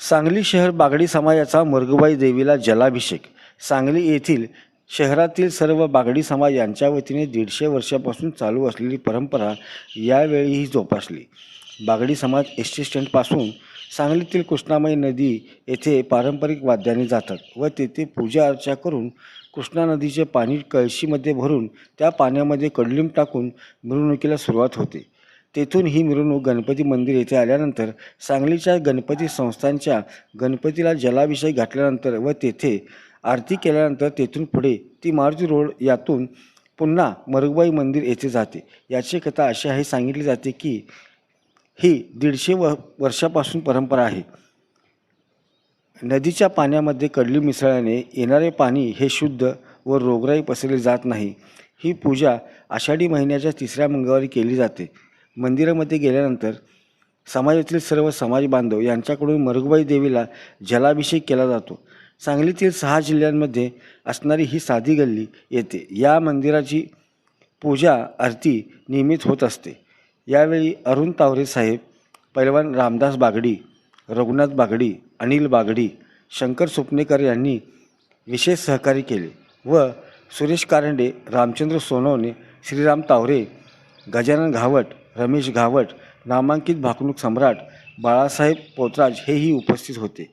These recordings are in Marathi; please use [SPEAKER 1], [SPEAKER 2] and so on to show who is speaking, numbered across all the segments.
[SPEAKER 1] सांगली शहर बागडी समाजाचा मरगुबाई देवीला जलाभिषेक. सांगली येथील शहरातील सर्व बागडी समाज यांच्या वतीने 150 वर्षापासून चालू असलेली परंपरा यावेळीही जोपासली. बागडी समाज एस टी स्टँडपासून सांगलीतील कृष्णामाई नदी येथे पारंपरिक वाद्याने जातात व तेथे पूजा अर्चा करून कृष्णा नदीचे पाणी कळशीमध्ये भरून त्या पाण्यामध्ये कडलिंब टाकून मिरवणुकीला सुरुवात होते. तेथून ही मिरवणूक गणपती मंदिर येथे आल्यानंतर सांगलीच्या गणपती संस्थांच्या गणपतीला जलाभिषेक घातल्यानंतर व तेथे आरती केल्यानंतर तेथून पुढे ती मारुती रोड यातून पुन्हा मरगुबाई मंदिर येथे जाते. याची कथा अशी आहे, सांगितली जाते की ही 150 वर्षापासून परंपरा आहे. नदीच्या पाण्यामध्ये कडलिंब मिसळल्याने येणारे पाणी हे शुद्ध व रोगराई पसरली जात नाही. ही पूजा आषाढी महिन्याच्या 3ऱ्या मंगळवारी केली जाते. मंदिरामध्ये गेल्यानंतर समाजातील सर्व समाज बांधव यांच्याकडून मरगुबाई देवीला जलाभिषेक केला जातो. सांगलीतील 6 जिल्ह्यांमध्ये असणारी ही साधी गल्ली येते या मंदिराची पूजा आरती नियमित होत असते. यावेळी अरुण तावरे साहेब, पैलवान रामदास बागडी, रघुनाथ बागडी, अनिल बागडी, शंकर सुपनेकर यांनी विशेष सहकार्य केले व सुरेश कारंडे, रामचंद्र सोनवणे, श्रीराम तावरे, गजानन घावट, रमेश घावट, नामांकित भाकणूक सम्राट बाळासाहेब पोतराज हेही उपस्थित होते.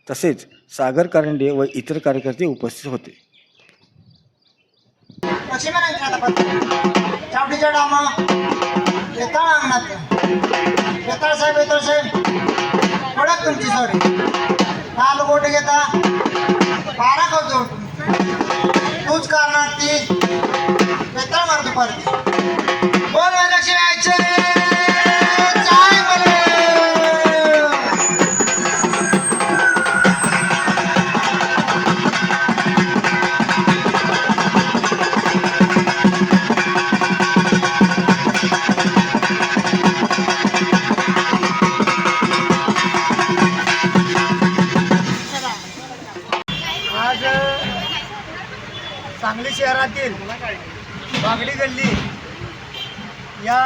[SPEAKER 1] तसेच सागर कारंडे व इतर कार्यकर्ते उपस्थित होते.
[SPEAKER 2] तूच करणार ती बेताळ मारतो परत बोल लक्ष्मी आईचे चाय बोले. आज सांगली शहरातील बागडी गल्ली या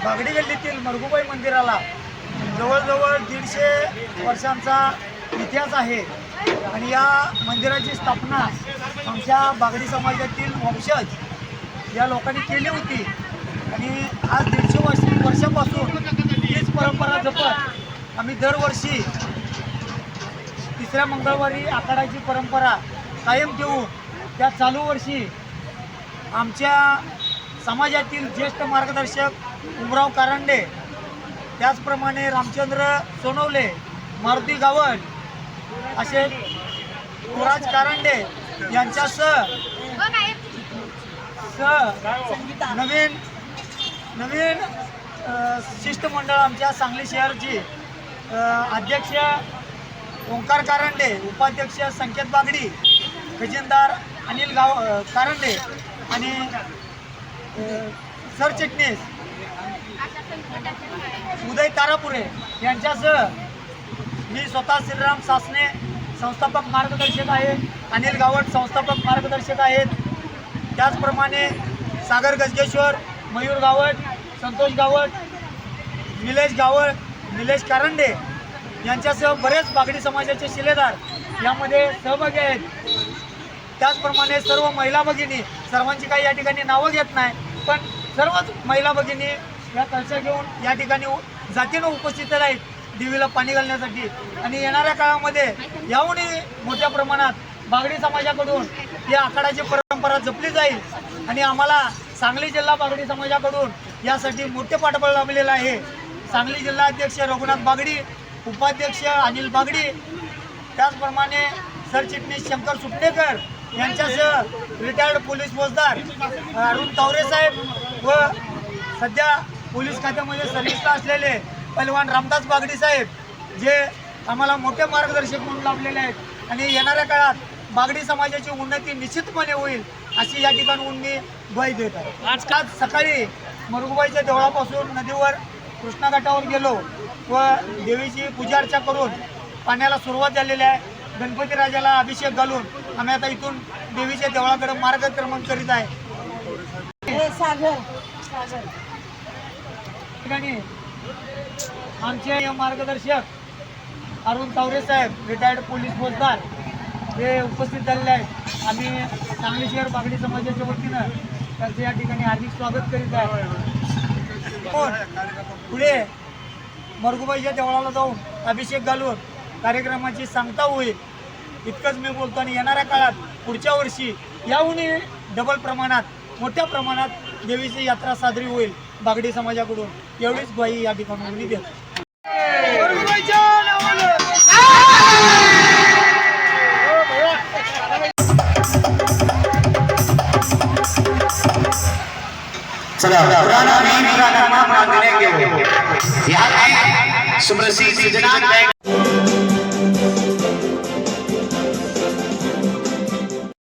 [SPEAKER 2] बागडी गल्लीतील मरगुबाई मंदिराला जवळजवळ 150 वर्षांचा इतिहास आहे आणि या मंदिराची स्थापना आमच्या बागडी समाजातील वंशज या लोकांनी केली होती आणि आज 150 वर्षापासून हीच परंपरा जपत आम्ही दरवर्षी 3ऱ्या मंगळवारी आखाडाची परंपरा कायम ठेवून त्या चालू वर्षी आमच्या समाजातील ज्येष्ठ मार्गदर्शक उमराव कारंडे, त्याचप्रमाणे रामचंद्र सोनवले, मारुती गावट असे युवराज कारंडे यांच्यासह नवीन शिष्टमंडळ आमच्या सांगली शहराची अध्यक्ष ओंकार कारंडे, उपाध्यक्ष संकेत बागडी, खजिनदार अनिल कारंडे आणि सरचिटणीस उदय तारापुरे यांच्यासह मी स्वतः श्रीराम सासने संस्थापक मार्गदर्शक आहे, अनिल गावट संस्थापक मार्गदर्शक आहेत, त्याचप्रमाणे सागर गजगेश्वर, मयूर गावट, संतोष गावट, निलेश कारंडे यांच्यासह बरेच बागडी समाजाचे शिलेदार यामध्ये सहभागी आहेत. त्याचप्रमाणे सर्व महिला भगिनी, सर्वांची काही या ठिकाणी नावं घेत नाही, पण सर्वच महिला भगिनी या कलशा घेऊन या ठिकाणी जातीनं उपस्थित आहेत देवीला पाणी घालण्यासाठी आणि येणाऱ्या काळामध्ये याहूनही मोठ्या प्रमाणात बागडी समाजाकडून या आखाडाची परंपरा जपली जाईल आणि आम्हाला सांगली जिल्हा बागडी समाजाकडून यासाठी मोठे पाठबळ लाभलेलं आहे. सांगली जिल्हा अध्यक्ष रघुनाथ बागडी, उपाध्यक्ष अनिल बागडी, त्याचप्रमाणे सरचिटणीस शंकर सुपनेकर यांच्यासह रिटायर्ड पोलीस फौजदार अरुण तावरे साहेब व सध्या पोलीस खात्यामध्ये सर्व्हिसला असलेले पैलवान रामदास बागडी साहेब जे आम्हाला मोठे मार्गदर्शक म्हणून लाभलेले आहेत आणि येणाऱ्या काळात बागडी समाजाची उन्नती निश्चितपणे होईल अशी या ठिकाणून मी ग्वाही देत आहे. आज सकाळी मरगुबाईच्या देवळापासून नदीवर कृष्णा घाटावर गेलो व देवीची पूजा अर्चा करून पाण्याला सुरुवात झालेली आहे. गणपती राजाला अभिषेक घालून आम्ही आता इथून देवीच्या देवळाकडे मार्गक्रमण करीत आहे. ठिकाणी आमचे मार्गदर्शक अरुण तावरे साहेब रिटायर्ड पोलीस फौजदार हे उपस्थित झालेले आहेत. आम्ही सांगली शहर बागडी समाजाच्या वतीनं त्यांचं या ठिकाणी हार्दिक स्वागत करीत आहे. पुढे मरगुबाईच्या देवळाला जाऊन अभिषेक घालून कार्यक्रमाची सांगता होईल इतकंच मी बोलतो. आणि येणाऱ्या काळात पुढच्या वर्षी याहूनही डबल प्रमाणात मोठ्या प्रमाणात देवीची यात्रा साजरी होईल बागडी समाजाकडून एवढीच ग्वाही या ठिकाणी मी देतो.
[SPEAKER 3] चला पुराना भी पुराना मांगने के यहाँ सुप्रसिद्ध सिद्धनाथ